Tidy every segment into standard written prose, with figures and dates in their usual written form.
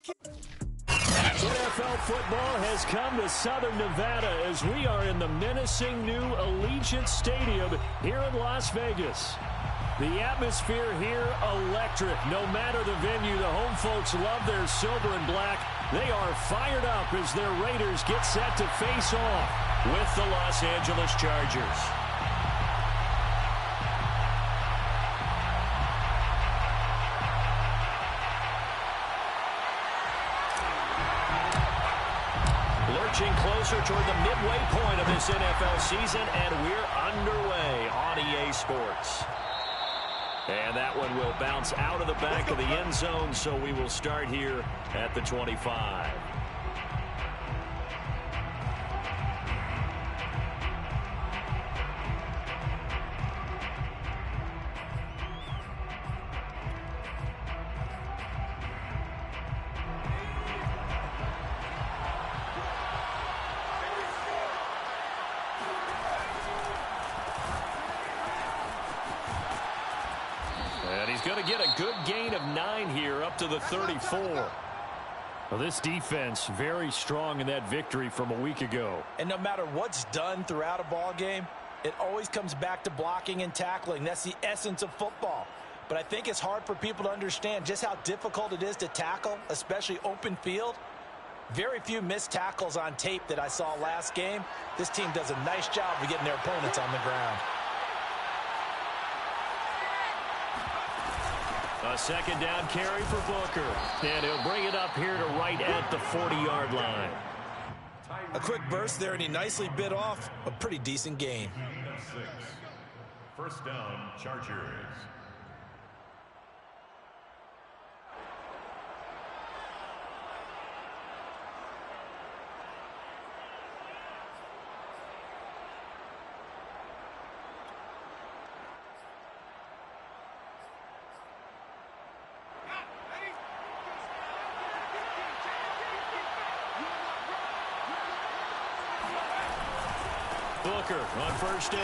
CFL football has come to Southern Nevada as we are in the menacing new Allegiant Stadium here in Las Vegas. The atmosphere here, electric. No matter the venue, the home folks love their silver and black. They are fired up as their Raiders get set to face off with the Los Angeles Chargers. Lurching closer toward the midway point of this NFL season, and we're underway on EA Sports. And that one will bounce out of the back of the end zone, so we will start here at the 25. Going to get a good gain of 9 here up to the 34. Well, this defense very strong in that victory from a week ago. And no matter what's done throughout a ball game, it always comes back to blocking and tackling. That's the essence of football. But I think it's hard for people to understand just how difficult it is to tackle, especially open field. Very few missed tackles on tape that I saw last game. This team does a nice job of getting their opponents on the ground. A second down carry for Booker. And he'll bring it up here to right at the 40-yard line. A quick burst there, and he nicely bit off a pretty decent gain. First down, Chargers. Booker on first down.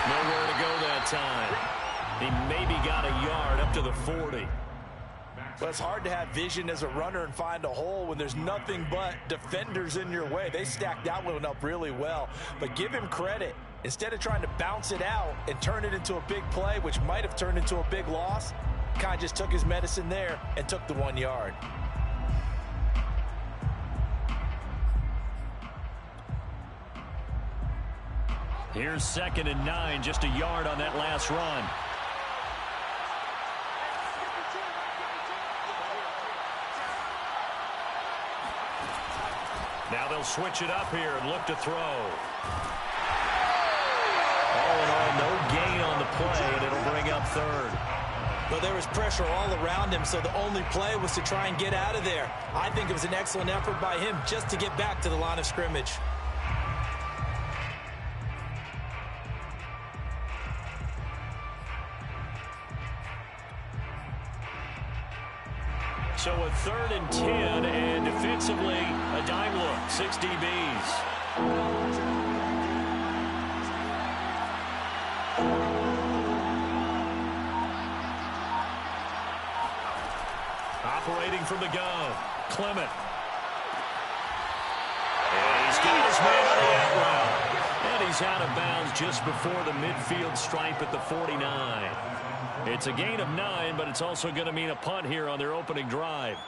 Nowhere to go that time. He maybe got a yard up to the 40. But it's hard to have vision as a runner and find a hole when there's nothing but defenders in your way. They stacked that one up really well. But give him credit. Instead of trying to bounce it out and turn it into a big play, which might have turned into a big loss, kind of just took his medicine there and took the 1 yard. Here's 2nd and 9, just a yard on that last run. Now they'll switch it up here and look to throw. All in all, no gain on the play, and it'll bring up 3rd. Well, there was pressure all around him, so the only play was to try and get out of there. I think it was an excellent effort by him just to get back to the line of scrimmage. So a 3rd and 10, and defensively, a dime look, 6 DBs. Operating from the gun, Clement. And he's got his man on the out route. And he's out of bounds just before the midfield stripe at the 49. It's a gain of 9, but it's also going to mean a punt here on their opening drive.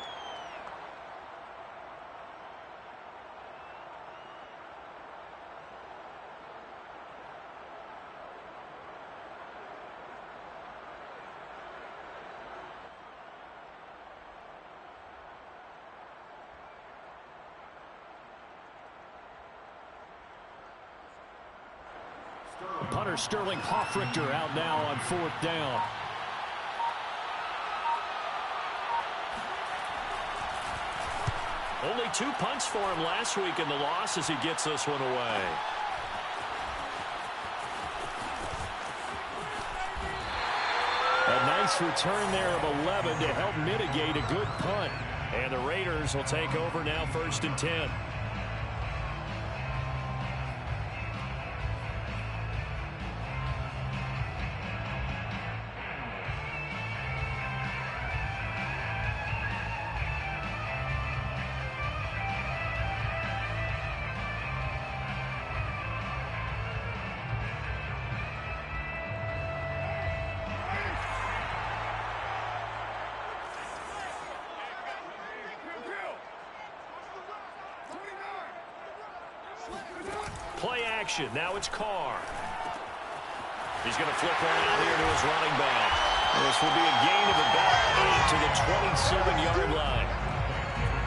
Punter Sterling Hoffrichter out now on 4th down. Only 2 punts for him last week in the loss as he gets this one away. A nice return there of 11 to help mitigate a good punt. And the Raiders will take over now 1st and 10. action. Now it's Carr. He's going to flip one out here to his running back. This will be a gain of about 8 to the 27-yard line.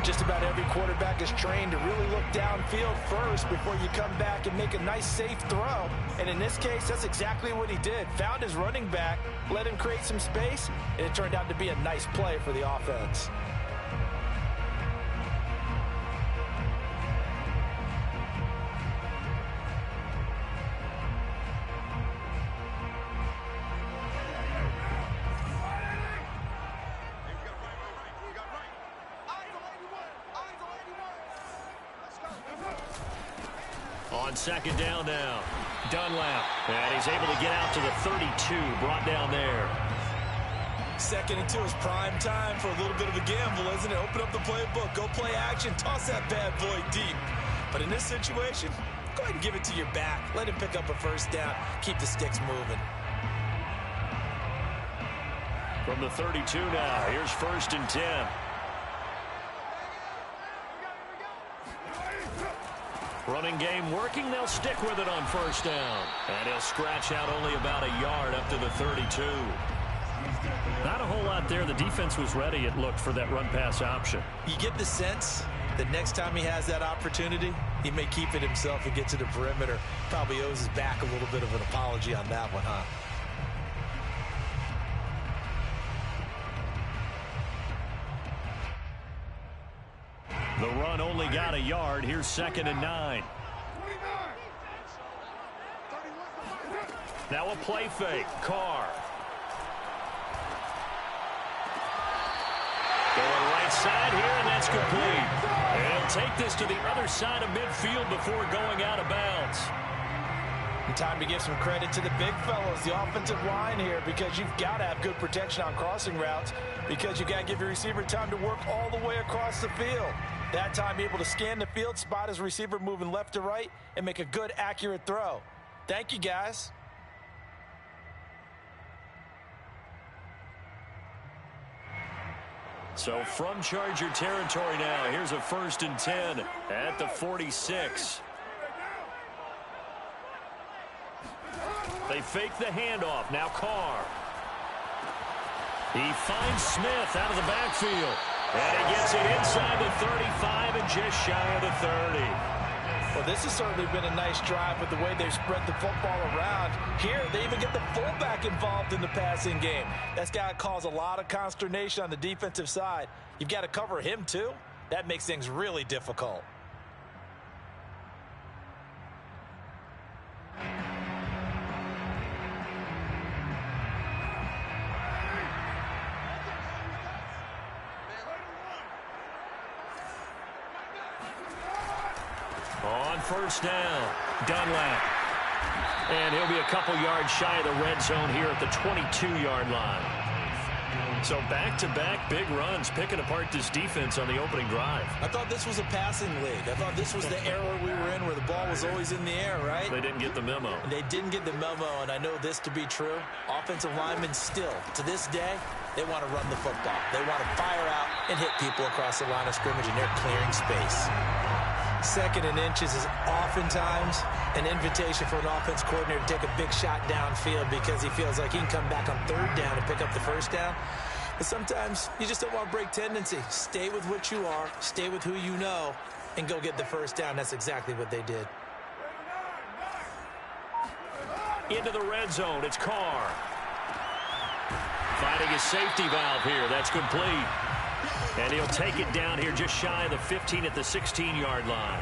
Just about every quarterback is trained to really look downfield first before you come back and make a nice, safe throw. And in this case, that's exactly what he did. Found his running back, let him create some space, and it turned out to be a nice play for the offense. On second down now, Dunlap. And he's able to get out to the 32, brought down there. 2nd and 2 is prime time for a little bit of a gamble, isn't it? Open up the playbook, go play action, toss that bad boy deep. But in this situation, go ahead and give it to your back. Let him pick up a first down. Keep the sticks moving. From the 32 now, here's 1st and 10. Running game working. They'll stick with it on 1st down. And he'll scratch out only about a yard up to the 32. Not a whole lot there. The defense was ready, it looked, for that run-pass option. You get the sense that next time he has that opportunity, he may keep it himself and get to the perimeter. Probably owes his back a little bit of an apology on that one, huh? The run only got a yard. Here's 2nd and 9. Now a play fake. Carr. Going right side here, and that's complete. And he'll take this to the other side of midfield before going out of bounds. And time to give some credit to the big fellows, the offensive line here, because you've got to have good protection on crossing routes, because you've got to give your receiver time to work all the way across the field. That time, able to scan the field, spot his receiver moving left to right, and make a good, accurate throw. Thank you, guys. So from Charger territory now, here's a 1st and 10 at the 46. They fake the handoff. Now Carr. He finds Smith out of the backfield. And he gets it inside the 35 and just shy of the 30. Well, this has certainly been a nice drive with the way they've spread the football around. Here, they even get the fullback involved in the passing game. That's got to cause a lot of consternation on the defensive side. You've got to cover him, too. That makes things really difficult. On 1st down, Dunlap. And he'll be a couple yards shy of the red zone here at the 22-yard line. So back-to-back big runs, picking apart this defense on the opening drive. I thought this was a passing league. I thought this was the era we were in where the ball was always in the air, right? They didn't get the memo. And they didn't get the memo, and I know this to be true. Offensive linemen still, to this day, they want to run the football. They want to fire out and hit people across the line of scrimmage, and they're clearing space. 2nd and inches is oftentimes an invitation for an offense coordinator to take a big shot downfield because he feels like he can come back on 3rd down and pick up the 1st down. But sometimes you just don't want to break tendency. Stay with what you are, stay with who you know, and go get the 1st down. That's exactly what they did. Into the red zone, it's Carr. Finding his safety valve here, that's complete. And he'll take it down here just shy of the 15 at the 16-yard line.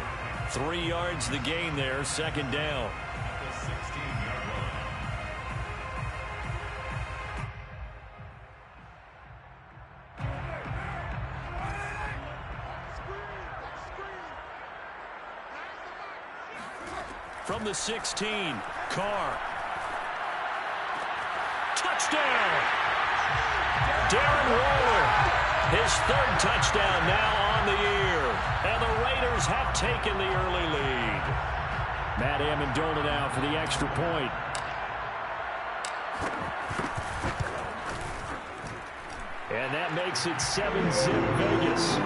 3 yards the gain there, 2nd down. From the 16, Carr. Touchdown! Darren Waller. His 3rd touchdown now on the year. And the Raiders have taken the early lead. Matt Amendola now for the extra point. And that makes it 7-zip Vegas.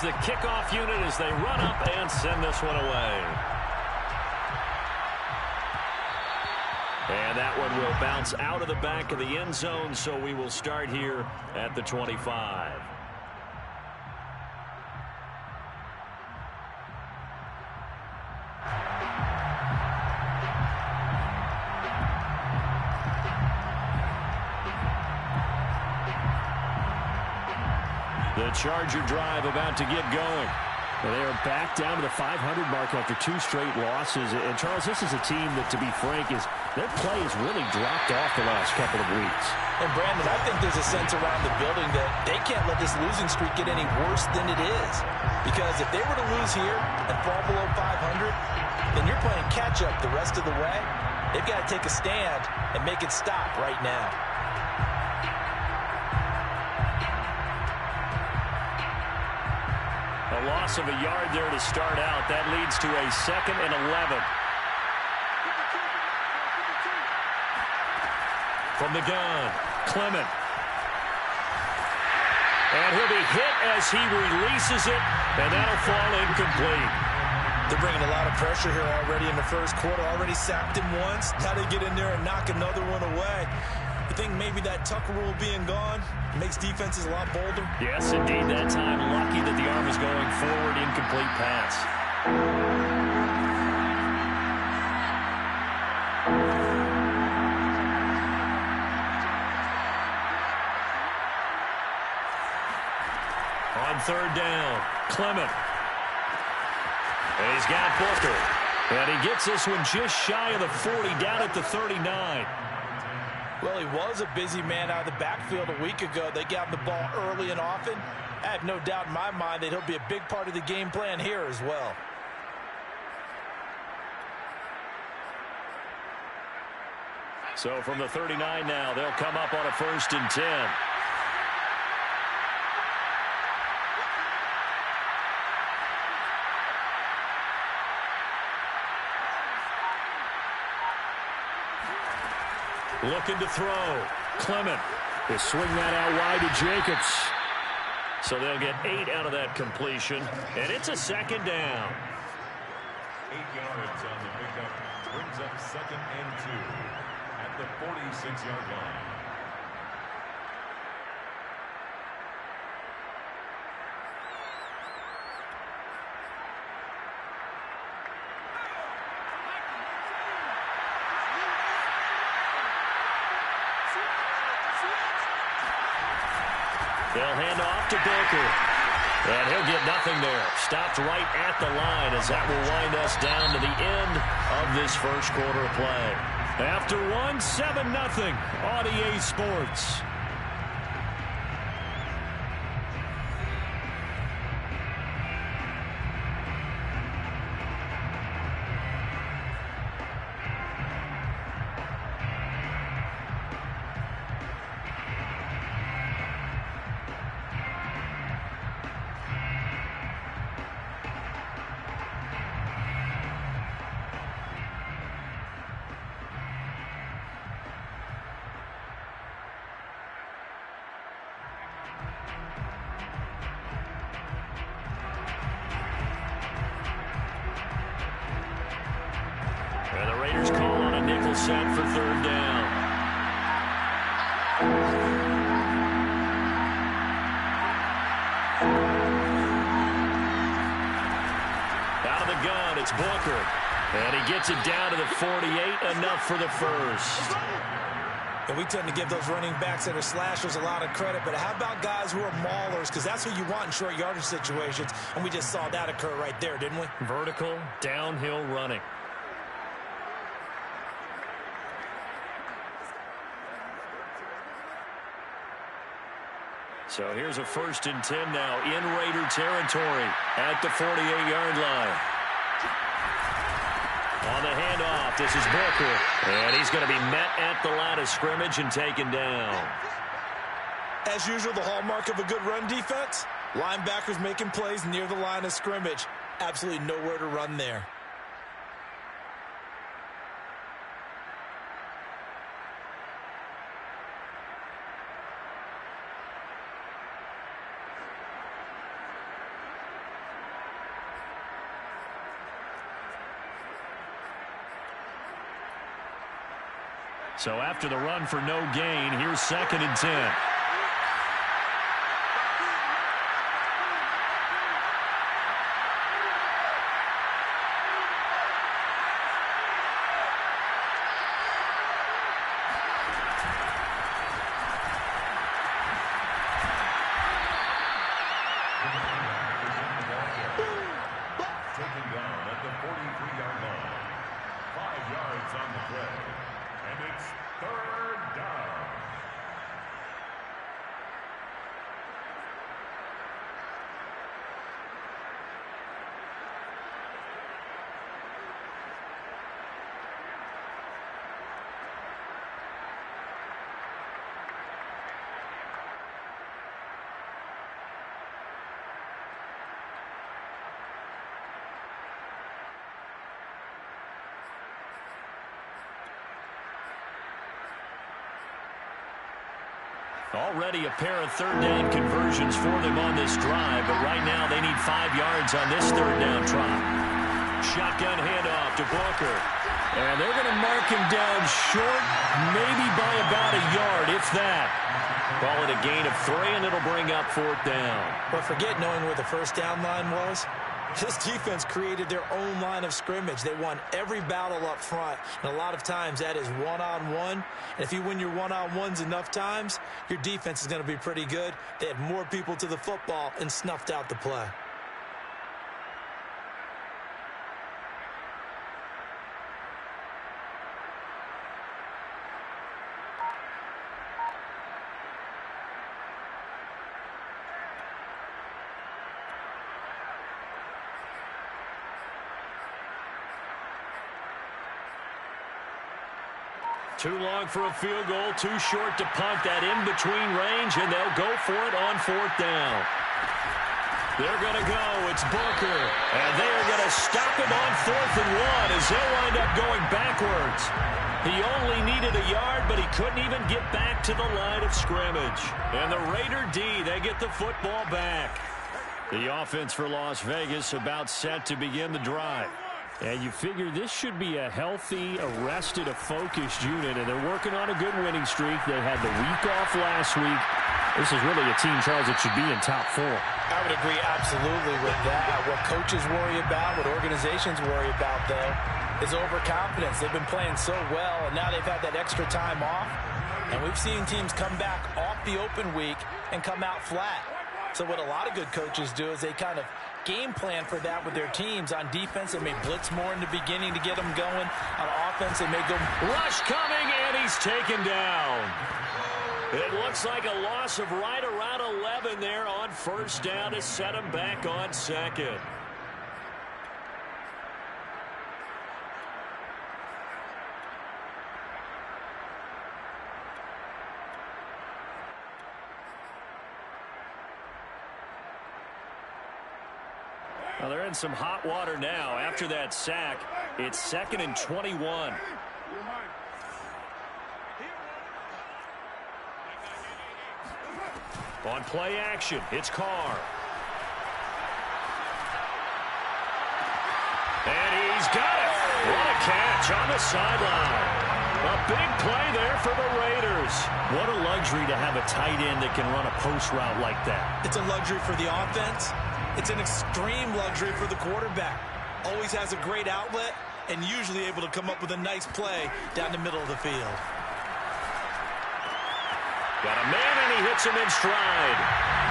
the kickoff unit as they run up and send this one away. And that one will bounce out of the back of the end zone, so we will start here at the 25. The Charger drive about to get going. Well, they are back down to the 500 mark after 2 straight losses. And, Charles, this is a team that, to be frank, their play has really dropped off the last couple of weeks. And, Brandon, I think there's a sense around the building that they can't let this losing streak get any worse than it is. Because if they were to lose here and fall below 500, then you're playing catch-up the rest of the way. They've got to take a stand and make it stop right now. A loss of a yard there to start out. That leads to a 2nd and 11. From the gun, Clement. And he'll be hit as he releases it, and that'll fall incomplete. They're bringing a lot of pressure here already in the first quarter. Already sacked him once. Now they get in there and knock another one away. I think maybe that Tucker rule being gone makes defenses a lot bolder. Yes, indeed. That time, lucky that the arm is going forward. Incomplete pass. On 3rd down, Clement. And he's got Booker. And he gets this one just shy of the 40, down at the 39. Well, he was a busy man out of the backfield a week ago. They got him the ball early and often. I have no doubt in my mind that he'll be a big part of the game plan here as well. So from the 39 now, they'll come up on a 1st and 10. Looking to throw. Clement will swing that out wide to Jacobs. So they'll get 8 out of that completion. And it's a 2nd down. 8 yards on the pickup. Brings up 2nd and 2 at the 46-yard line. They'll hand off to Booker. And he'll get nothing there. Stopped right at the line as that will wind us down to the end of this first quarter of play. After one, 7-0 on EA Sports. And the Raiders call on a nickel set for 3rd down. Out of the gun, it's Booker. And he gets it down to the 48, enough for the first. And we tend to give those running backs that are slashers a lot of credit, but how about guys who are maulers? Because that's who you want in short yardage situations, and we just saw that occur right there, didn't we? Vertical, downhill running. So here's a 1st and 10 now in Raider territory at the 48-yard line. On the handoff, this is Booker. And he's going to be met at the line of scrimmage and taken down. As usual, the hallmark of a good run defense, linebackers making plays near the line of scrimmage. Absolutely nowhere to run there. So after the run for no gain, here's 2nd and 10. Taken down at the 43-yard line. 5 yards on the play. And it's 3rd down. Already a pair of 3rd down conversions for them on this drive, but right now they need 5 yards on this 3rd down try. Shotgun handoff to Booker. And they're going to mark him down short, maybe by about a yard, if that. Call it a gain of 3, and it'll bring up 4th down. But forget knowing where the first down line was. This defense created their own line of scrimmage. They won every battle up front, and a lot of times that is one-on-one. And if you win your one-on-ones enough times, your defense is going to be pretty good. They had more people to the football and snuffed out the play. Too long for a field goal, too short to punt that in-between range, and they'll go for it on 4th down. They're going to go. It's Booker. And they are going to stop him on 4th and 1 as they'll wind up going backwards. He only needed a yard, but he couldn't even get back to the line of scrimmage. And the Raider D, they get the football back. The offense for Las Vegas about set to begin the drive. And you figure this should be a healthy, arrested, a focused unit, and they're working on a good winning streak. They had the week off last week. This is really a team, Charles, that should be in top 4. I would agree absolutely with that. What coaches worry about, what organizations worry about, though, is overconfidence. They've been playing so well, and now they've had that extra time off. And we've seen teams come back off the open week and come out flat. So what a lot of good coaches do is they kind of game plan for that with their teams. On defense, they may blitz more in the beginning to get them going. On offense, they may go rush coming, and he's taken down. It looks like a loss of right around 11 there on 1st down to set him back on 2nd. Well, they're in some hot water now. After that sack, it's 2nd and 21. On play action, it's Carr. And he's got it. What a catch on the sideline. A big play there for the Raiders. What a luxury to have a tight end that can run a post route like that. It's a luxury for the offense. It's an extreme luxury for the quarterback. Always has a great outlet and usually able to come up with a nice play down the middle of the field. Got a man, and he hits him in stride.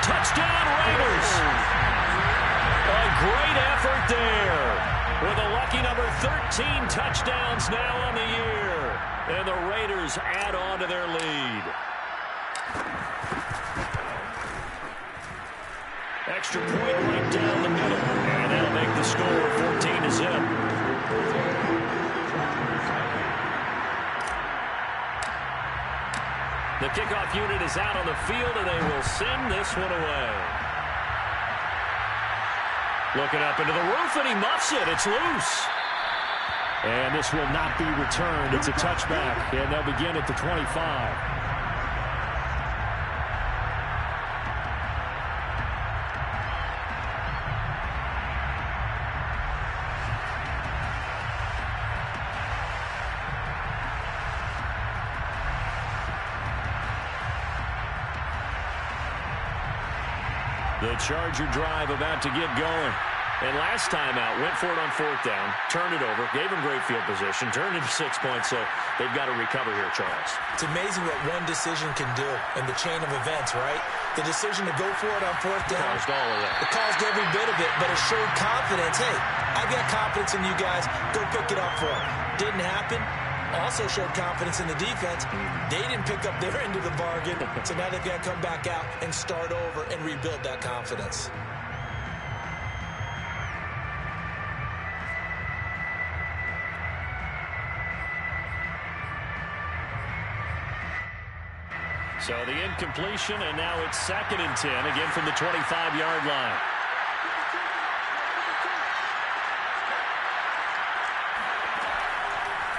Touchdown, Raiders. A great effort there. With a lucky number 13 touchdowns now on the year. And the Raiders add on to their lead. Extra point right down the middle. And that'll make the score 14-0. The kickoff unit is out on the field, and they will send this one away. Looking up into the roof, and he muffs it. It's loose. And this will not be returned. It's a touchback, and they'll begin at the 25. The Charger drive about to get going. And last time out, went for it on 4th down, turned it over, gave him great field position, turned into 6 points, so they've got to recover here, Charles. It's amazing what one decision can do in the chain of events, right? The decision to go for it on 4th down. Caused all of that. It caused every bit of it, but it showed confidence. Hey, I've got confidence in you guys. Go pick it up for them. Didn't happen. Also showed confidence in the defense. They didn't pick up their end of the bargain, so now they've got to come back out and start over and rebuild that confidence. So the incompletion, and now it's 2nd and 10, again from the 25-yard line.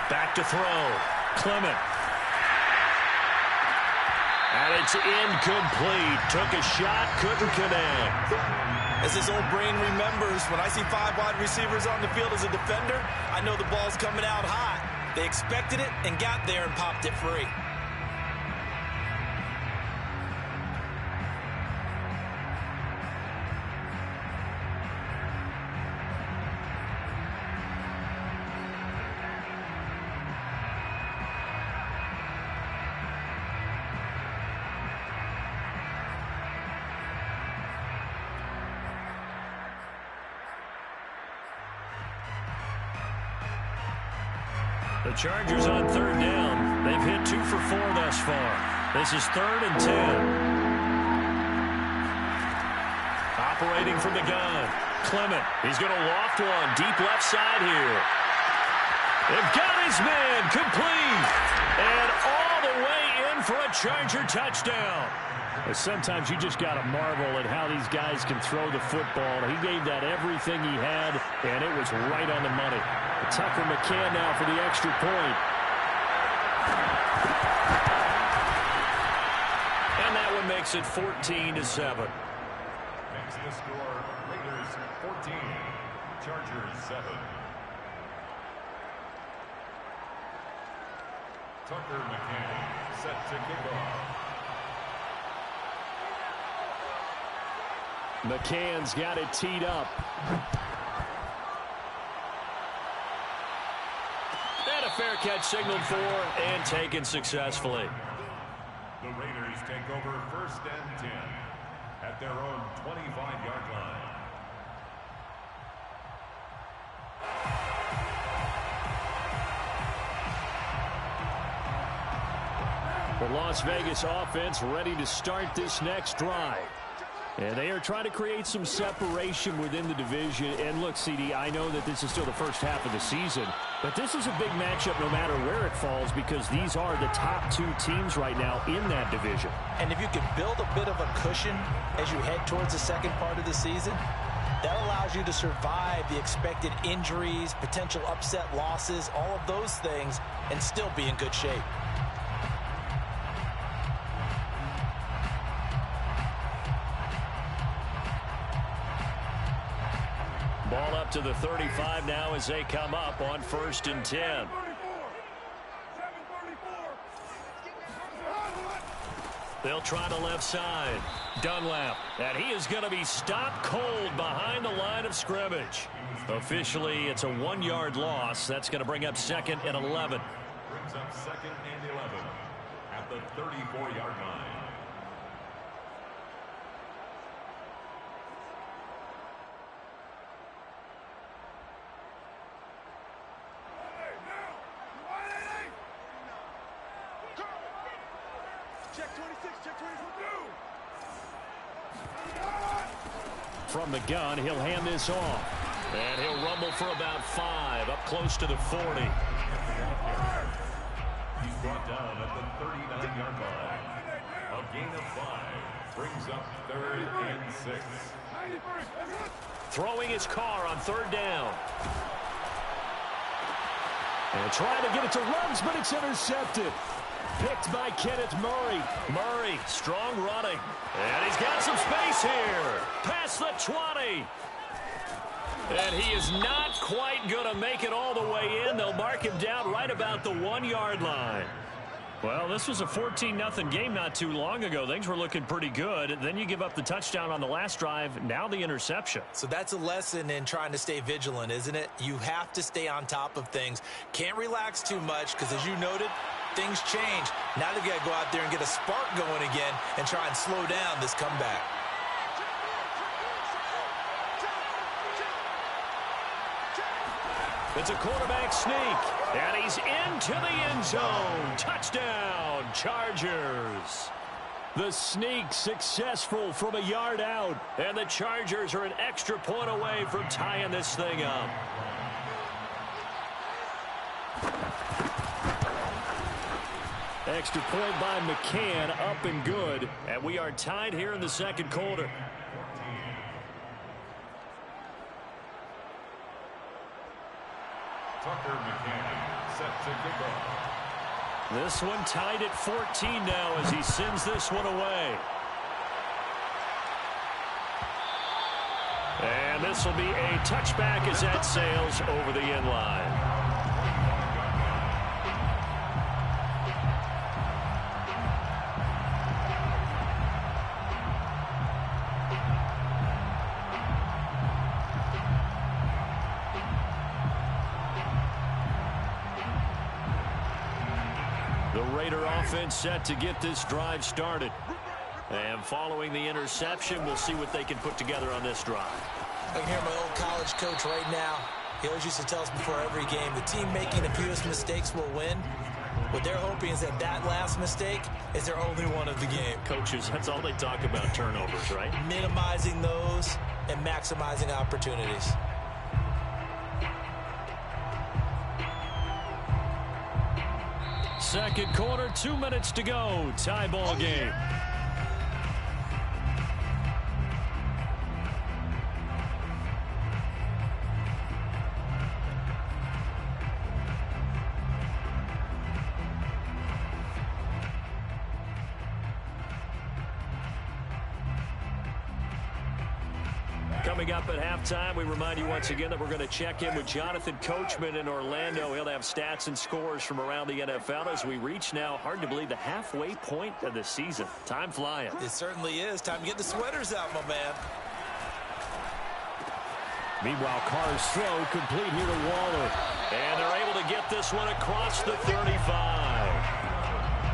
Back to throw. Clement. And it's incomplete. Took a shot, couldn't connect. As his old brain remembers, when I see 5 wide receivers on the field as a defender, I know the ball's coming out hot. They expected it and got there and popped it free. The Chargers on 3rd down. They've hit 2 for 4 thus far. This is 3rd and 10. Operating from the gun. Clement. He's going to loft one. Deep left side here. They've got his man. Complete. And all the way in for a Charger touchdown. Sometimes you just got to marvel at how these guys can throw the football. He gave that everything he had, and it was right on the money. Tucker McCann now for the extra point. And that one makes it 14-7. Makes the score Raiders 14, Chargers 7. Tucker McCann set to kick off. McCann's got it teed up. And a fair catch signaled for and taken successfully. The Raiders take over 1st and 10 at their own 25-yard line. The Las Vegas offense ready to start this next drive. And they are trying to create some separation within the division. And look, CD, I know that this is still the first half of the season, but this is a big matchup no matter where it falls because these are the top 2 teams right now in that division. And if you can build a bit of a cushion as you head towards the second part of the season, that allows you to survive the expected injuries, potential upset losses, all of those things, and still be in good shape. Ball up to the 35 now as they come up on 1st and 10. They'll try the left side. Dunlap. And he is going to be stopped cold behind the line of scrimmage. Officially, it's a 1-yard loss. That's going to bring up 2nd and 11. Brings up 2nd and 11 at the 34-yard line. From the gun, he'll hand this off. And he'll rumble for about 5, up close to the 40. He's brought down at the 39-yard line. A gain of 5 brings up 3rd and 6. Throwing his car on 3rd down. And trying to get it to Ruggs, but it's intercepted. Picked by Kenneth Murray. Murray, strong running. And he's got some space here. Past the 20. And he is not quite going to make it all the way in. They'll mark him down right about the 1-yard line. Well, this was a 14-0 game not too long ago. Things were looking pretty good. Then you give up the touchdown on the last drive. Now the interception. So that's a lesson in trying to stay vigilant, isn't it? You have to stay on top of things. Can't relax too much because, as you noted, things change. Now they've got to go out there and get a spark going again and try and slow down this comeback. It's a quarterback sneak, and he's into the end zone. Touchdown, Chargers. The sneak successful from a yard out, and the Chargers are an extra point away from tying this thing up. Extra point by McCann, up and good, and we are tied here in the second quarter. Tucker McCann set to kick off. This one tied at 14 now as he sends this one away. And this will be a touchback as that sails over the end line. Offense set to get this drive started. And following the interception, we'll see what they can put together on this drive. I can hear my old college coach right now. He always used to tell us before every game, the team making the fewest mistakes will win. What they're hoping is that that last mistake is their only one of the game. Coaches, that's all they talk about, turnovers, right? Minimizing those and maximizing opportunities. Second quarter, 2 minutes to go. Tie ball game. Coming up at halftime, we remind you once again that we're going to check in with Jonathan Coachman in Orlando. He'll have stats and scores from around the NFL as we reach now, hard to believe, the halfway point of the season. Time flying. It certainly is. Time to get the sweaters out, my man. Meanwhile, Carr's throw complete here to Waller. And they're able to get this one across the 35.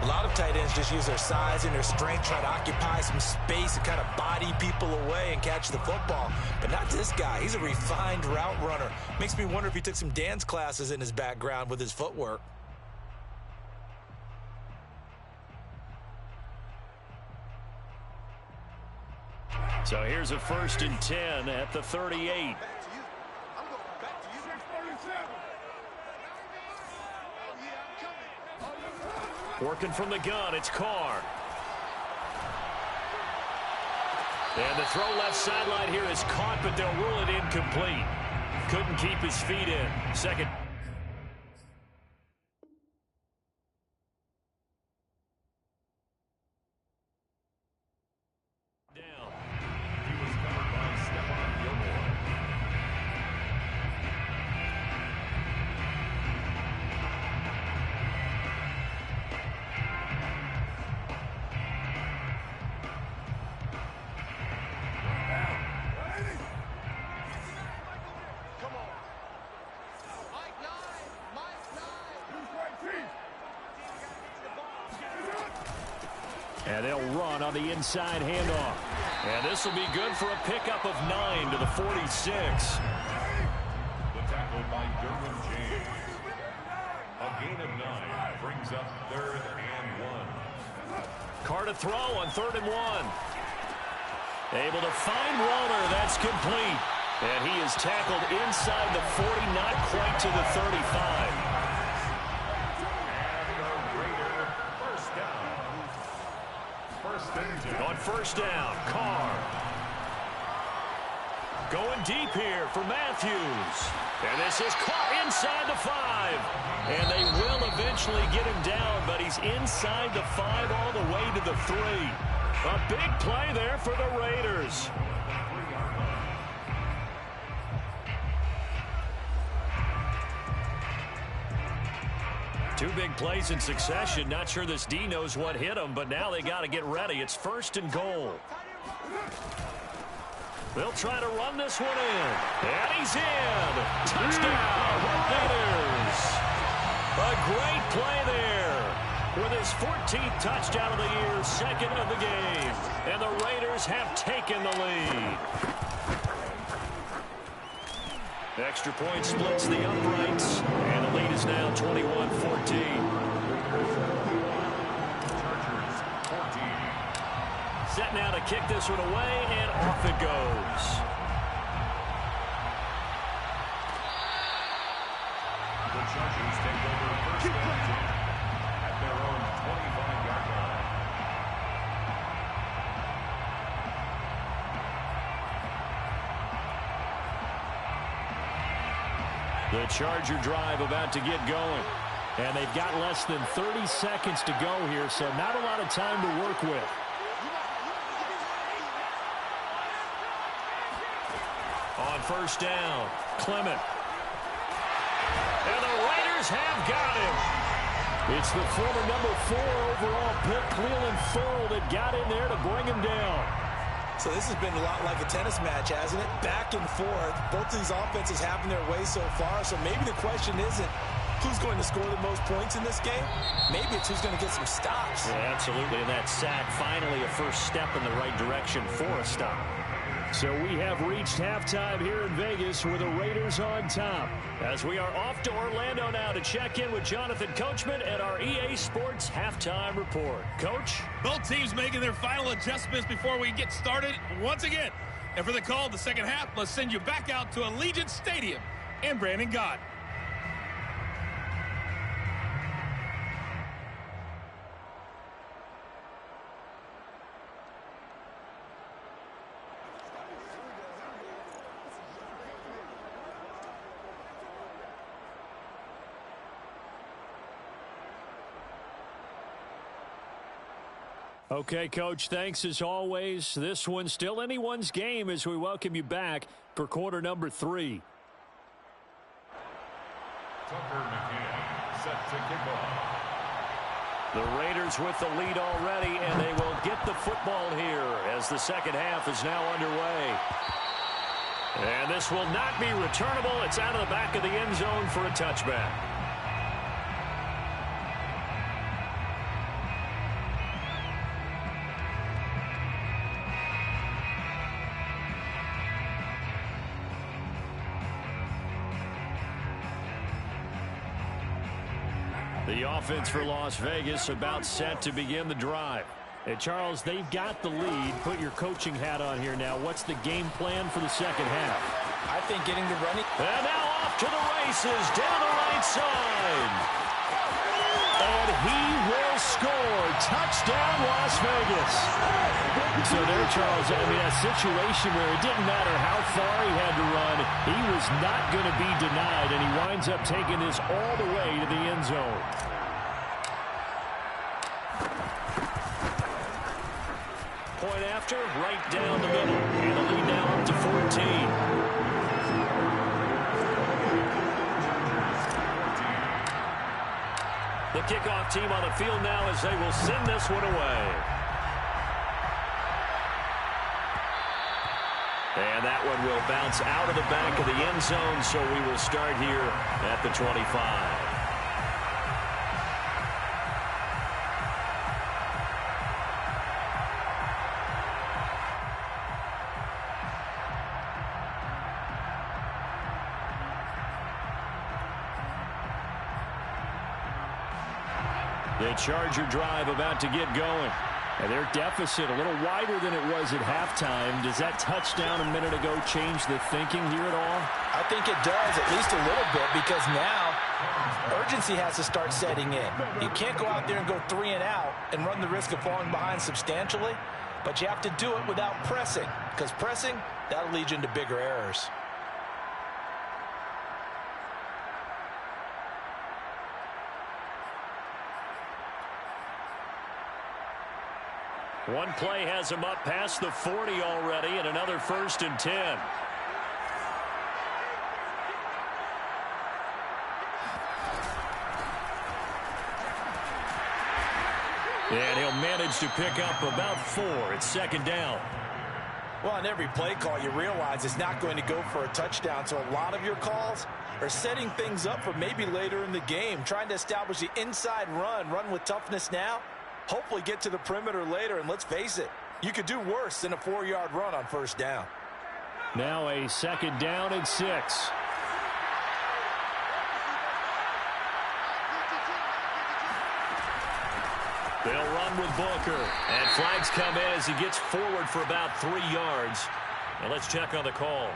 A lot of tight ends just use their size and their strength, try to occupy some space and kind of body people away and catch the football. But not this guy. He's a refined route runner. Makes me wonder if he took some dance classes in his background with his footwork. So here's a 1st and 10 at the 38. Working from the gun, it's Carr. And the throw left sideline here is caught, but they'll rule it incomplete. Couldn't keep his feet in. Second. Down. He was covered by Stephon Gilmore. And they'll run on the inside handoff. And this will be good for a pickup of 9 to the 46. The tackle by Derwin James. A gain of 9 brings up 3rd and 1. Carr to throw on 3rd and 1. Able to find Waller. That's complete. And he is tackled inside the 40, not quite to the 35. On 1st down, Carr. Going deep here for Matthews. And this is caught inside the 5. And they will eventually get him down, but he's inside the 5 all the way to the 3. A big play there for the Raiders. Two big plays in succession. Not sure this D knows what hit him, but now they got to get ready. It's 1st and goal. They'll try to run this one in. And he's in. Touchdown, Raiders. A great play there. With his 14th touchdown of the year, 2nd of the game. And the Raiders have taken the lead. Extra point splits the uprights, and the lead is now 21-14. Set now to kick this one away, and off it goes. The Chargers take over first and 10 at their own 25-yard line. The Charger drive about to get going. And they've got less than 30 seconds to go here, so not a lot of time to work with. On first down, Clement. And the Raiders have got him. It's the former number 4 overall pick, Cleveland Ferrell, that got in there to bring him down. So this has been a lot like a tennis match, hasn't it? Back and forth. Both of these offenses having their way so far. So maybe the question isn't who's going to score the most points in this game. Maybe it's who's going to get some stops. Yeah, absolutely. And that sack, finally a first step in the right direction for a stop. So we have reached halftime here in Vegas with the Raiders on top. As we are off to Orlando now to check in with Jonathan Coachman at our EA Sports Halftime Report. Coach? Both teams making their final adjustments before we get started once again. And for the call of the second half, let's send you back out to Allegiant Stadium in Brandon Gott. Okay, Coach, thanks as always. This one's still anyone's game as we welcome you back for quarter number 3. Tucker McKinnon set to kick off. The Raiders with the lead already, and they will get the football here as the second half is now underway. And this will not be returnable. It's out of the back of the end zone for a touchback. The offense for Las Vegas about set to begin the drive. And Charles, they've got the lead. Put your coaching hat on here now. What's the game plan for the second half? I think getting the running. And now off to the races down the right side. And he will score. Touchdown, Las Vegas. So there, Charles, I mean, a situation where it didn't matter how far he had to run. He was not going to be denied, and he winds up taking this all the way to the end zone. Point after, right down the middle. And the lead now up to 14. The kickoff team on the field now as they will send this one away. And that one will bounce out of the back of the end zone, so we will start here at the 25. The Charger drive about to get going. And their deficit a little wider than it was at halftime. Does that touchdown a minute ago change the thinking here at all? I think it does, at least a little bit, because now urgency has to start setting in. You can't go out there and go 3 and out and run the risk of falling behind substantially, but you have to do it without pressing, because pressing, that'll lead you into bigger errors. One play has him up past the 40 already, and another 1st and 10. And he'll manage to pick up about 4. It's second down. Well, on every play call, you realize it's not going to go for a touchdown. So a lot of your calls are setting things up for maybe later in the game, trying to establish the inside run with toughness now, hopefully get to the perimeter later. And let's face it, you could do worse than a 4-yard run on first down. Now a second down and 6. They'll run with Booker. And flags come in as he gets forward for about 3 yards. And let's check on the call.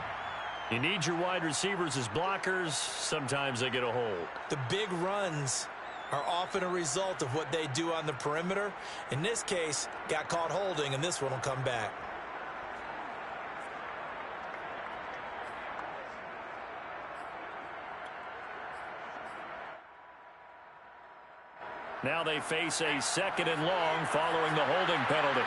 You need your wide receivers as blockers. Sometimes they get a hold. The big runs are often a result of what they do on the perimeter. In this case, got caught holding, and this one will come back. Now they face a second and long following the holding penalty.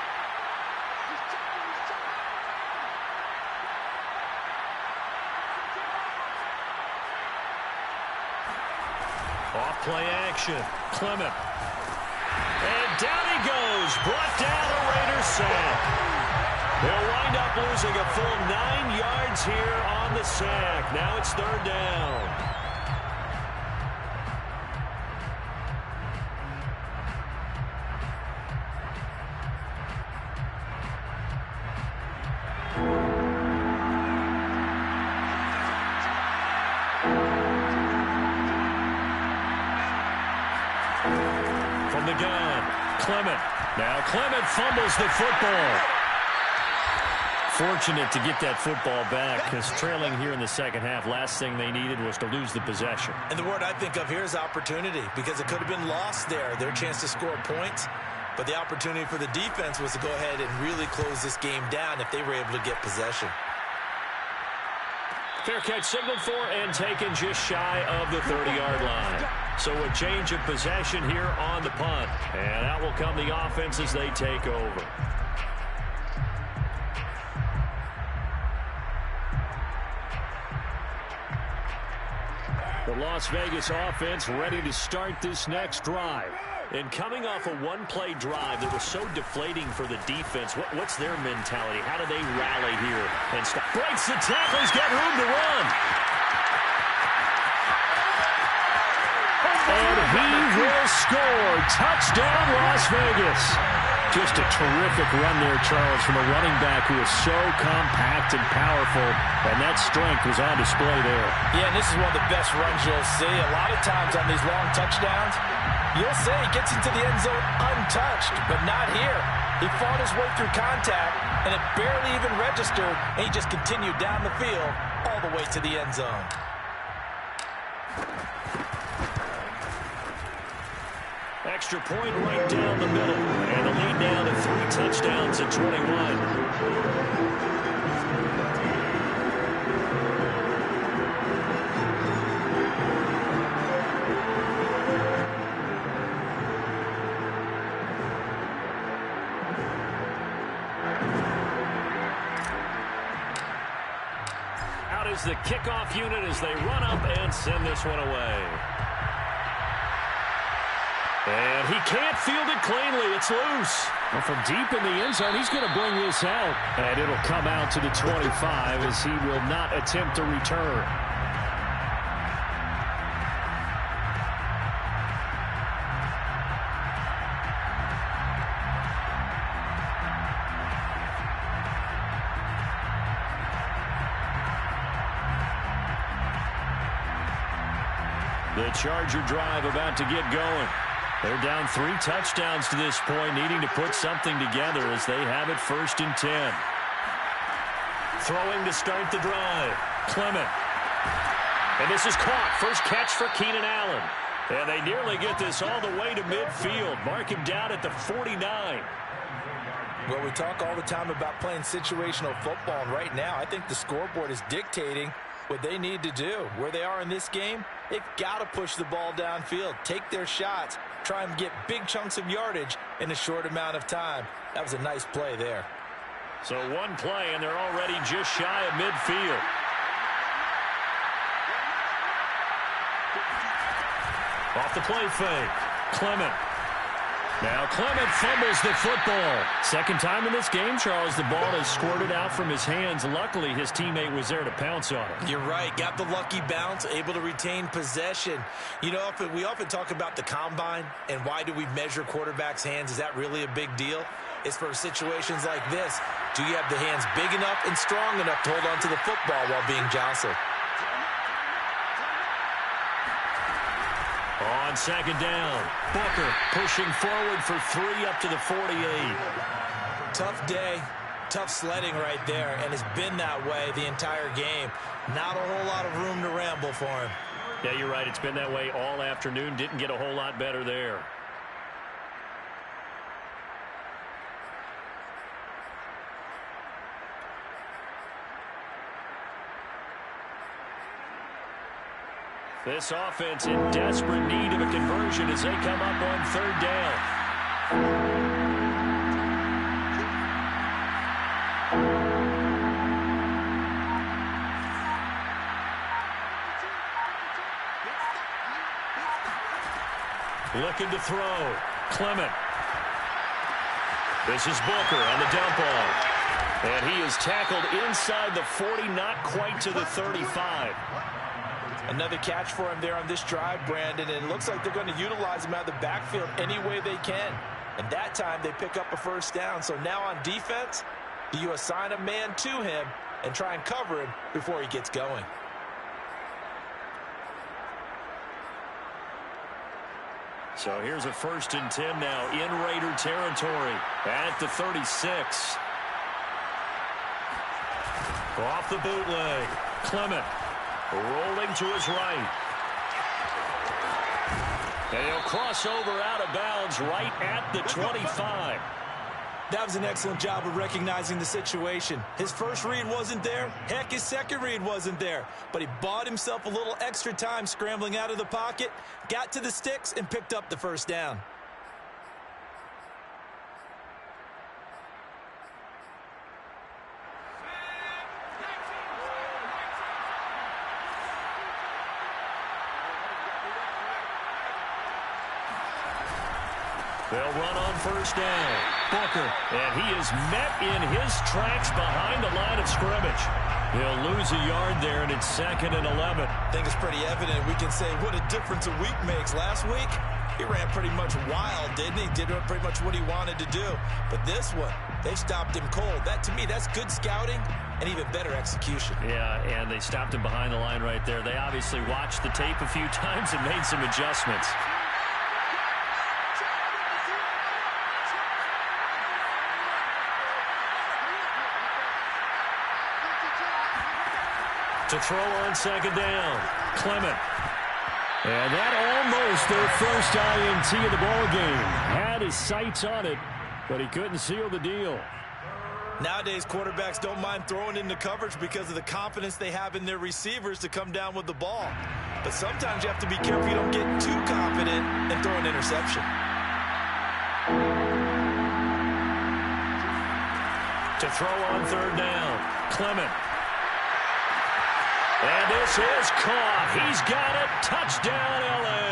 Off play action. Clement. And down he goes. Brought down a Raider sack. They'll wind up losing a full 9 yards here on the sack. Now it's third down. From the gun, Clement. Now Clement fumbles the football. Fortunate to get that football back, because trailing here in the second half, last thing they needed was to lose the possession. And the word I think of here is opportunity, because it could have been lost there, their chance to score points. But the opportunity for the defense was to go ahead and really close this game down if they were able to get possession. Fair catch signaled for and taken just shy of the 30-yard line. So a change of possession here on the punt. And out will come the offense as they take over. The Las Vegas offense ready to start this next drive. And coming off a one-play drive that was so deflating for the defense, what's their mentality? How do they rally here and stop? Breaks the tackle. He's got room to run. And he will score. Touchdown, Las Vegas. Just a terrific run there, Charles, from a running back who is so compact and powerful, and that strength was on display there. Yeah, and this is one of the best runs you'll see. A lot of times on these long touchdowns, you'll say he gets into the end zone untouched, but not here. He fought his way through contact, and it barely even registered, and he just continued down the field all the way to the end zone. Extra point right down the middle. And the lead down to 3 touchdowns at 21. Out is the kickoff unit as they run up and send this one away. And he can't field it cleanly. It's loose. Well, from deep in the end zone, he's going to bring this out. And it'll come out to the 25 as he will not attempt to return. The Charger drive about to get going. They're down 3 touchdowns to this point, needing to put something together as they have it first and 10. Throwing to start the drive. Clement. And this is caught. First catch for Keenan Allen. And they nearly get this all the way to midfield. Mark him down at the 49. Well, we talk all the time about playing situational football, and right now I think the scoreboard is dictating what they need to do. Where they are in this game, they've got to push the ball downfield, take their shots, try and get big chunks of yardage in a short amount of time. That was a nice play there. So one play, and they're already just shy of midfield. Off the play fake. Clement. Now Clement fumbles the football. Second time in this game, Charles, the ball has squirted out from his hands. Luckily, his teammate was there to pounce on it. You're right. Got the lucky bounce, able to retain possession. You know, we often talk about the combine and why do we measure quarterbacks' hands. Is that really a big deal? It's for situations like this. Do you have the hands big enough and strong enough to hold on to the football while being jostled? On second down, Booker pushing forward for 3 up to the 48. Tough day, tough sledding right there, and it's been that way the entire game. Not a whole lot of room to ramble for him. Yeah, you're right. It's been that way all afternoon. Didn't get a whole lot better there. This offense in desperate need of a conversion as they come up on third down. Looking to throw. Clement. This is Booker on the dump off. And he is tackled inside the 40, not quite to the 35. Another catch for him there on this drive, Brandon, and it looks like they're going to utilize him out of the backfield any way they can. And that time they pick up a first down. So now on defense, do you assign a man to him and try and cover him before he gets going? So here's a 1st and 10 now in Raider territory at the 36. Off the bootleg. Clement. Rolling to his right. And he'll cross over out of bounds right at the 25. That was an excellent job of recognizing the situation. His first read wasn't there. Heck, his second read wasn't there. But he bought himself a little extra time scrambling out of the pocket, got to the sticks, and picked up the first down. They'll run on first down. Booker, and he is met in his tracks behind the line of scrimmage. He'll lose a yard there, and it's 2nd and 11. I think it's pretty evident. We can say what a difference a week makes. Last week, he ran pretty much wild, didn't he? Did pretty much what he wanted to do. But this one, they stopped him cold. That, to me, that's good scouting and even better execution. Yeah, and they stopped him behind the line right there. They obviously watched the tape a few times and made some adjustments. To throw on second down, Clement. And that almost their first INT of the ballgame. Had his sights on it, but he couldn't seal the deal. Nowadays, quarterbacks don't mind throwing into coverage because of the confidence they have in their receivers to come down with the ball. But sometimes you have to be careful you don't get too confident and throw an interception. To throw on third down, Clement. And this is caught. He's got it. Touchdown, L.A.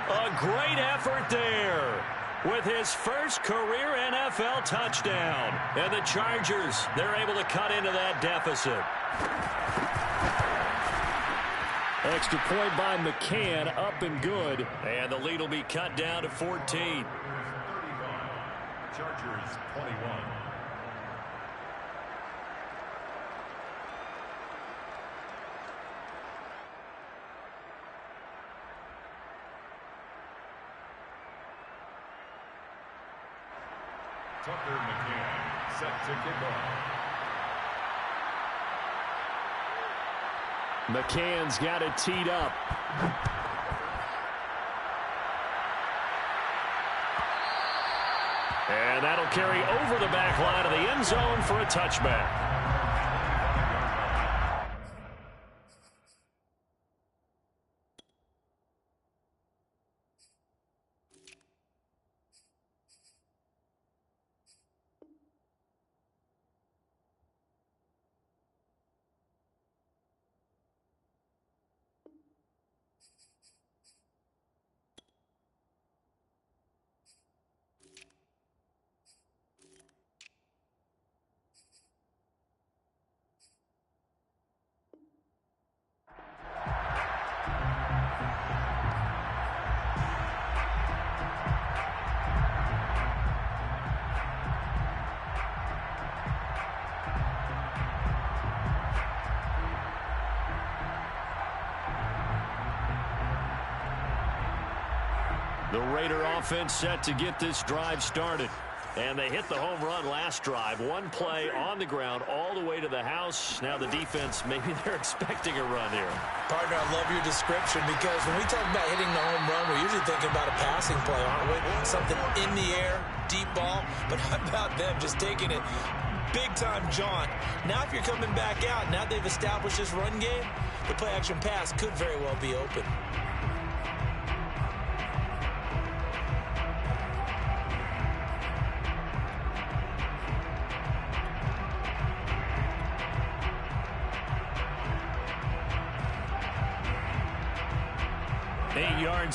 A great effort there with his first career NFL touchdown. And the Chargers, they're able to cut into that deficit. Extra point by McCann, up and good. And the lead will be cut down to 14. 35. Chargers 21. Tucker McCann set to kick off. McCann's got it teed up. And that'll carry over the back line of the end zone for a touchback. The Raider offense set to get this drive started. And they hit the home run last drive. One play on the ground all the way to the house. Now the defense, maybe they're expecting a run here. Partner, I love your description because when we talk about hitting the home run, we're usually thinking about a passing play, aren't we? Something in the air, deep ball. But how about them just taking it big-time jaunt? Now if you're coming back out, now they've established this run game, the play-action pass could very well be open.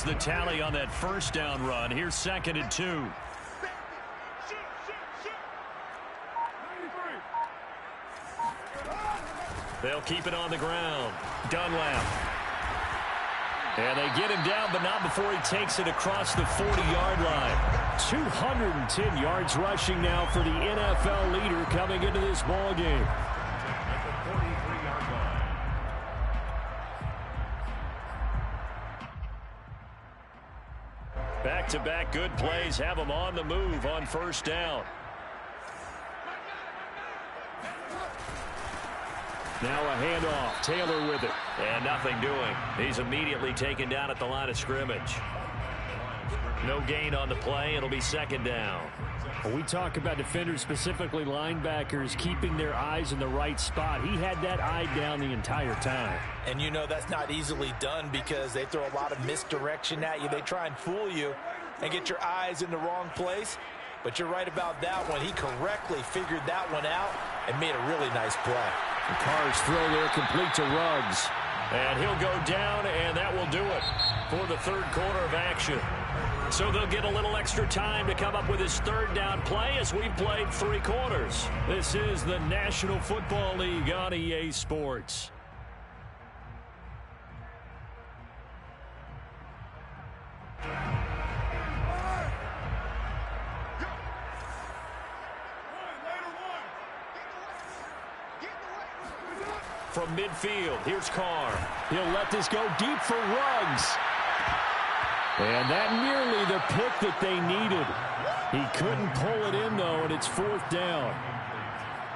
The tally on that first down run. Here's 2nd and 2. They'll keep it on the ground. Dunlap. And they get him down, but not before he takes it across the 40-yard line. 210 yards rushing now for the NFL leader coming into this ball game. Back-to-back good plays have them on the move on first down. Now a handoff. Taylor with it. And nothing doing. He's immediately taken down at the line of scrimmage. No gain on the play. It'll be 2nd down. When we talk about defenders, specifically linebackers, keeping their eyes in the right spot. He had that eye down the entire time. And you know that's not easily done because they throw a lot of misdirection at you. They try and fool you and get your eyes in the wrong place. But you're right about that one. He correctly figured that one out and made a really nice play. The Carr's throw there complete to Ruggs. And he'll go down, and that will do it for the third quarter of action. So they'll get a little extra time to come up with his third down play as we've played 3 quarters. This is the National Football League on EA Sports. From midfield, here's Carr. He'll let this go deep for Ruggs. And that nearly the pick that they needed. He couldn't pull it in, though, and it's 4th down.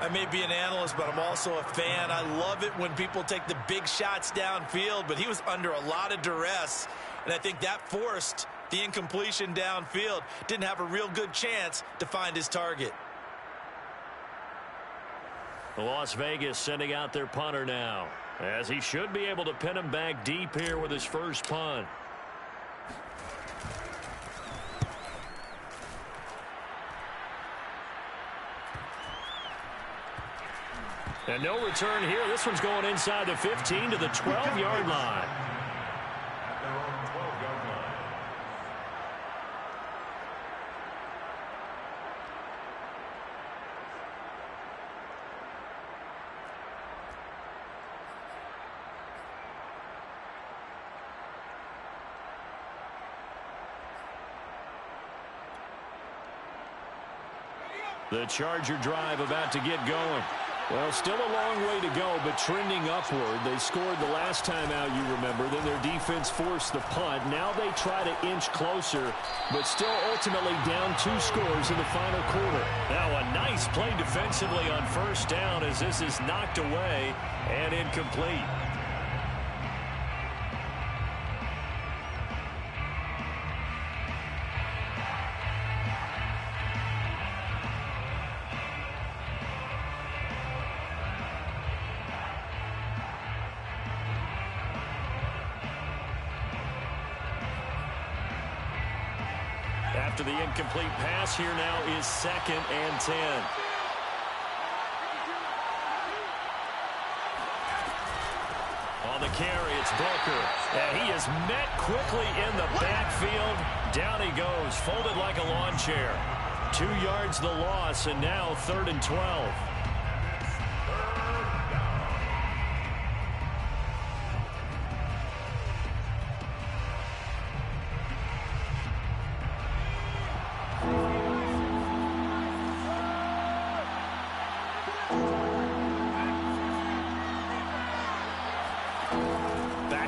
I may be an analyst, but I'm also a fan. I love it when people take the big shots downfield, but he was under a lot of duress, and I think that forced the incompletion downfield. Didn't have a real good chance to find his target. Las Vegas sending out their punter now, as he should be able to pin him back deep here with his first punt. And no return here. This one's going inside the 15 to the 12-yard line. The Charger drive about to get going. Well, still a long way to go, but trending upward. They scored the last time out, you remember. Then their defense forced the punt. Now they try to inch closer, but still ultimately down 2 scores in the final quarter. Now a nice play defensively on first down as this is knocked away and incomplete. After the incomplete pass, here now is 2nd and 10. On the carry, it's Booker. And he is met quickly in the backfield. Down he goes, folded like a lawn chair. 2 yards the loss, and now 3rd and 12.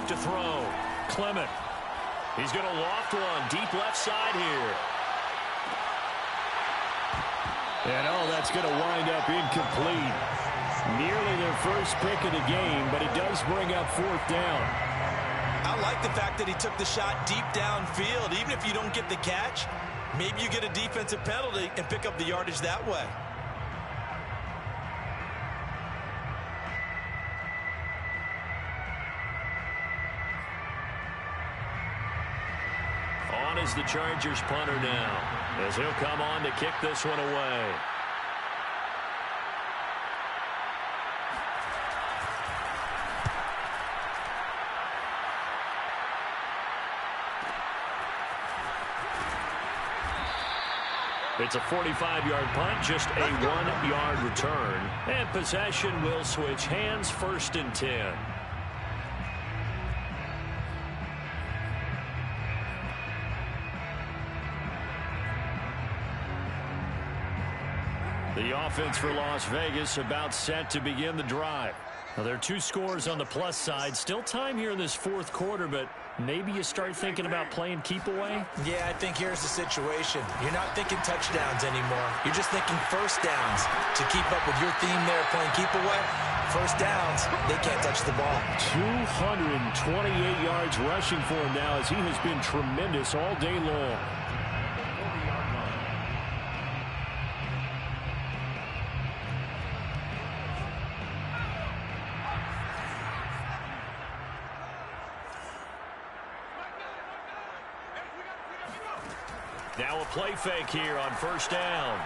To throw. Clement. He's going to loft one deep left side here. And that's going to wind up incomplete. Nearly their first pick of the game, but it does bring up fourth down. I like the fact that he took the shot deep downfield. Even if you don't get the catch, maybe you get a defensive penalty and pick up the yardage that way. On is the Chargers punter now, as he'll come on to kick this one away. It's a 45-yard punt, just a 1-yard return. And possession will switch hands, 1st and 10. The offense for Las Vegas about set to begin the drive. Now, there are 2 scores on the plus side. Still time here in this 4th quarter, but maybe you start thinking about playing keep away? Yeah, I think here's the situation. You're not thinking touchdowns anymore. You're just thinking first downs. To keep up with your theme there, playing keep away, first downs, they can't touch the ball. 228 yards rushing for him now, as he has been tremendous all day long. Now a play fake here on first down.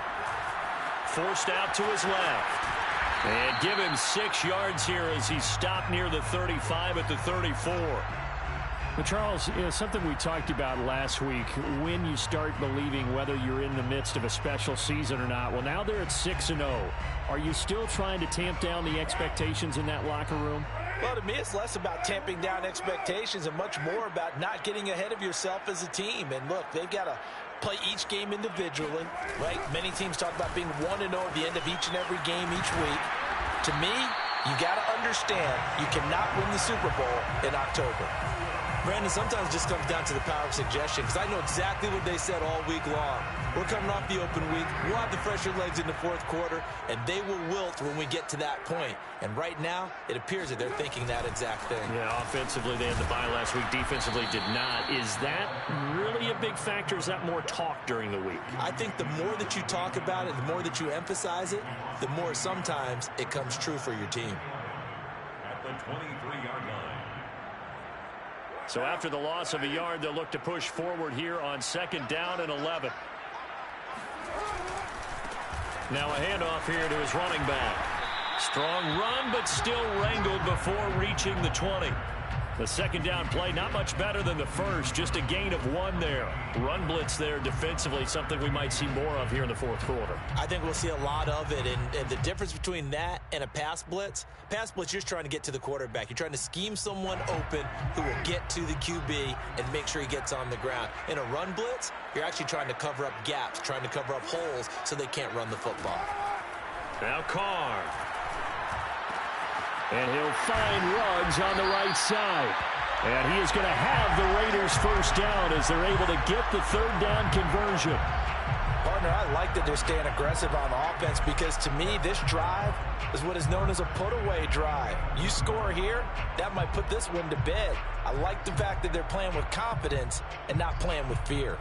Forced out to his left. And give him 6 yards here as he's stopped near the 35 at the 34. Well, Charles, something we talked about last week, when you start believing whether you're in the midst of a special season or not. Well, now they're at 6-0. Are you still trying to tamp down the expectations in that locker room? Well, to me, it's less about tamping down expectations and much more about not getting ahead of yourself as a team. And look, they've got to play each game individually, right? Many teams talk about being 1-0 at the end of each and every game each week. To me, you got to understand you cannot win the Super Bowl in October. Brandon, sometimes it just comes down to the power of suggestion, because I know exactly what they said all week long. We're coming off the open week. We'll have the fresher legs in the 4th quarter, and they will wilt when we get to that point. And right now, it appears that they're thinking that exact thing. Yeah, offensively, they had the bye last week. Defensively, did not. Is that really a big factor? Is that more talk during the week? I think the more that you talk about it, the more that you emphasize it, the more sometimes it comes true for your team. At the 23-yard line. So after the loss of a yard, they'll look to push forward here on 2nd down and 11. Now a handoff here to his running back. Strong run, but still wrangled before reaching the 20. The 2nd down play, not much better than the first, just a gain of 1 there. Run blitz there defensively, something we might see more of here in the 4th quarter. I think we'll see a lot of it, and the difference between that and a pass blitz, you're just trying to get to the quarterback. You're trying to scheme someone open who will get to the QB and make sure he gets on the ground. In a run blitz, you're actually trying to cover up gaps, trying to cover up holes so they can't run the football. Now Carr. And he'll find Ruggs on the right side. And he is going to have the Raiders first down as they're able to get the 3rd down conversion. Partner, I like that they're staying aggressive on offense, because to me, this drive is what is known as a put-away drive. You score here, that might put this one to bed. I like the fact that they're playing with confidence and not playing with fear.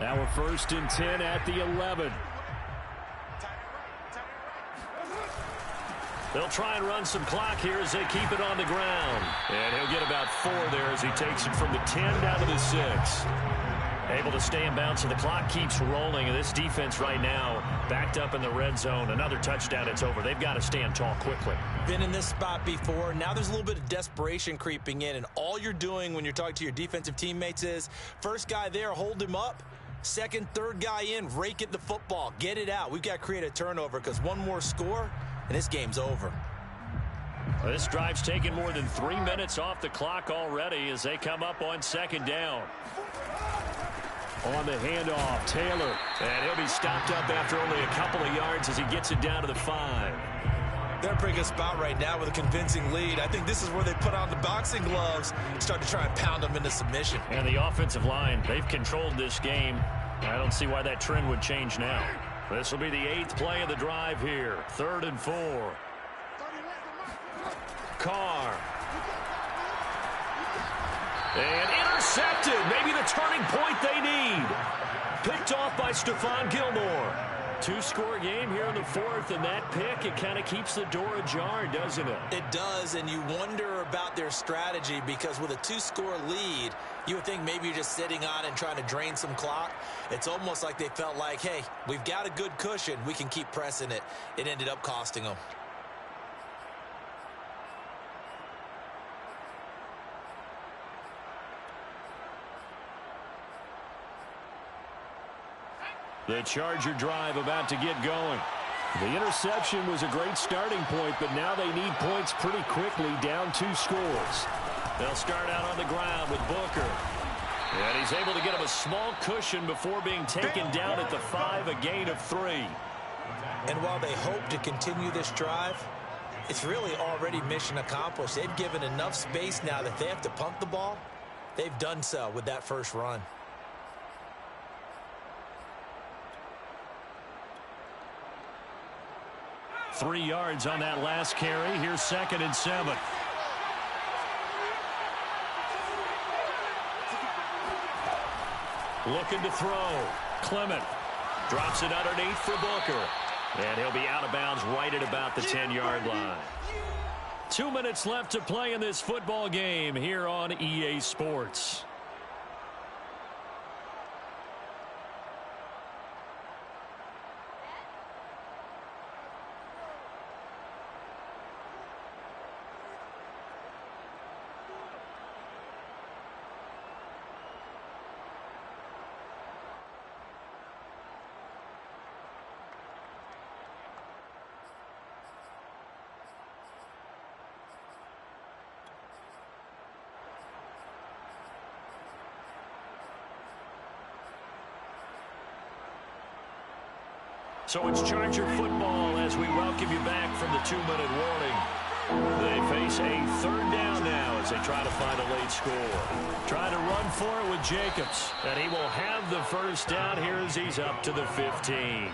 Now we're 1st and 10 at the 11. They'll try and run some clock here as they keep it on the ground. And he'll get about 4 there as he takes it from the 10 down to the 6. Able to stay in bounds, so the clock keeps rolling. And this defense right now backed up in the red zone. Another touchdown, it's over. They've got to stand tall quickly. Been in this spot before. Now there's a little bit of desperation creeping in. And all you're doing when you're talking to your defensive teammates is, first guy there, hold him up. Second, third guy in, rake at the football. Get it out. We've got to create a turnover, because one more score, and this game's over. Well, this drive's taken more than 3 minutes off the clock already as they come up on 2nd down. On the handoff, Taylor. And he'll be stopped up after only a couple of yards as he gets it down to the 5. They're in a pretty good spot right now with a convincing lead. I think this is where they put on the boxing gloves and start to try and pound them into submission. And the offensive line, they've controlled this game. I don't see why that trend would change now. This will be the 8th play of the drive here. 3rd and 4. Carr. And intercepted. Maybe the turning point they need. Picked off by Stephon Gilmore. 2-score game here in the 4th, and that pick, it kind of keeps the door ajar, doesn't it? It does, and you wonder about their strategy because with a 2-score lead, you would think maybe you're just sitting on and trying to drain some clock. It's almost like they felt like, hey, we've got a good cushion. We can keep pressing it. It ended up costing them. The Charger drive about to get going. The interception was a great starting point, but now they need points pretty quickly, down 2 scores. They'll start out on the ground with Booker. And he's able to get him a small cushion before being taken down at the 5, a gain of 3. And while they hope to continue this drive, it's really already mission accomplished. They've given enough space now that they have to punt the ball. They've done so with that first run. Three yards on that last carry. Here's 2nd and 7. Looking to throw. Clement drops it underneath for Booker. And he'll be out of bounds right at about the 10-yard line. 2 minutes left to play in this football game here on EA Sports. So it's Charger football as we welcome you back from the 2-minute warning. They face a 3rd down now as they try to find a late score. Trying to run for it with Jacobs. And he will have the first down here as he's up to the 15. I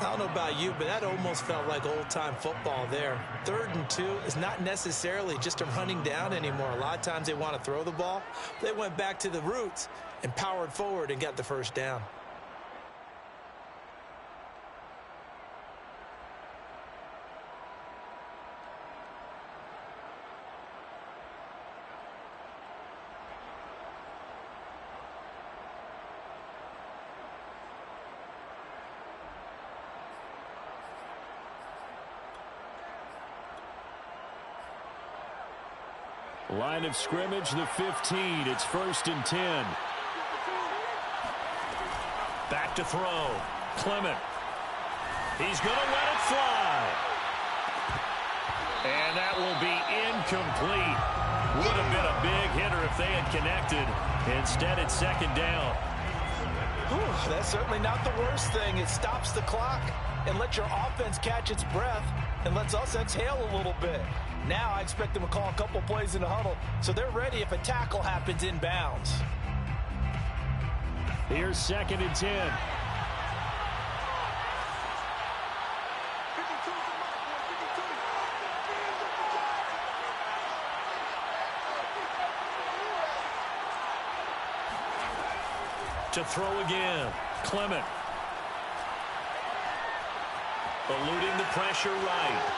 don't know about you, but that almost felt like old-time football there. 3rd and 2 is not necessarily just a running down anymore. A lot of times they want to throw the ball. They went back to the roots and powered forward and got the first down. Line of scrimmage, the 15. It's 1st and 10. Back to throw. Clement. He's going to let it fly. And that will be incomplete. Would have been a big hitter if they had connected. Instead, it's 2nd down. Whew, that's certainly not the worst thing. It stops the clock and lets your offense catch its breath and lets us exhale a little bit. Now I expect them to call a couple plays in the huddle, so they're ready if a tackle happens in bounds. Here's 2nd and 10. To throw again. Clement. Eluding the pressure right.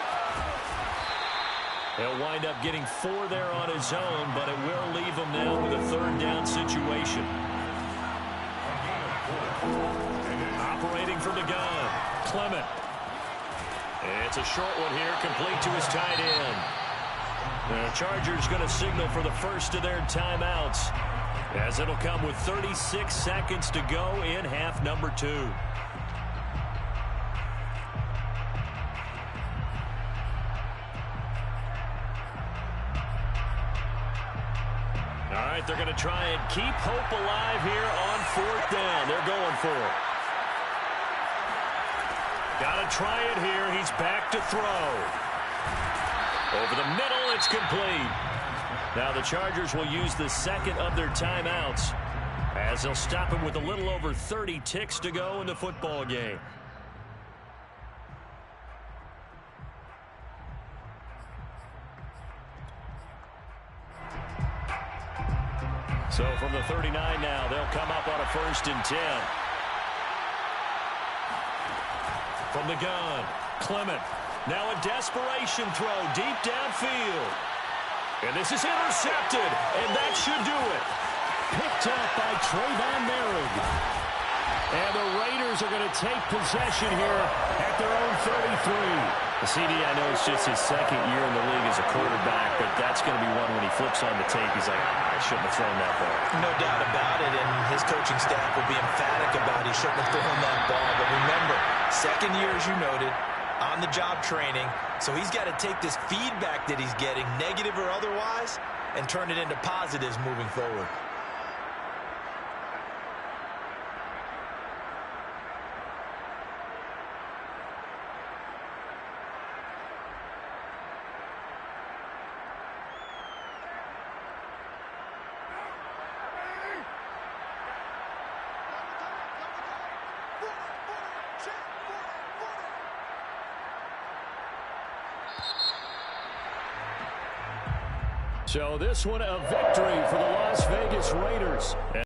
He'll wind up getting 4 there on his own, but it will leave him now with a 3rd down situation. Operating from the gun. Clement. It's a short one here, complete to his tight end. The Chargers going to signal for the first of their timeouts, as it'll come with 36 seconds to go in half number 2. All right, they're going to try and keep hope alive here on 4th down. They're going for it. Got to try it here. He's back to throw. Over the middle, it's complete. Now the Chargers will use the second of their timeouts as they'll stop him with a little over 30 ticks to go in the football game. So from the 39 now, they'll come up on a 1st and 10. From the gun, Clement. Now a desperation throw deep downfield. And this is intercepted, and that should do it. Picked up by Trayvon Merrick. And the Raiders are going to take possession here at their own 33. The CD, I know it's just his second year in the league as a quarterback, but that's going to be one when he flips on the tape. He's like, I shouldn't have thrown that ball. No doubt about it, and his coaching staff will be emphatic about he shouldn't have thrown that ball. But remember, second year, as you noted, on-the-job training, so he's got to take this feedback that he's getting, negative or otherwise, and turn it into positives moving forward. So this one a victory for the Las Vegas Raiders.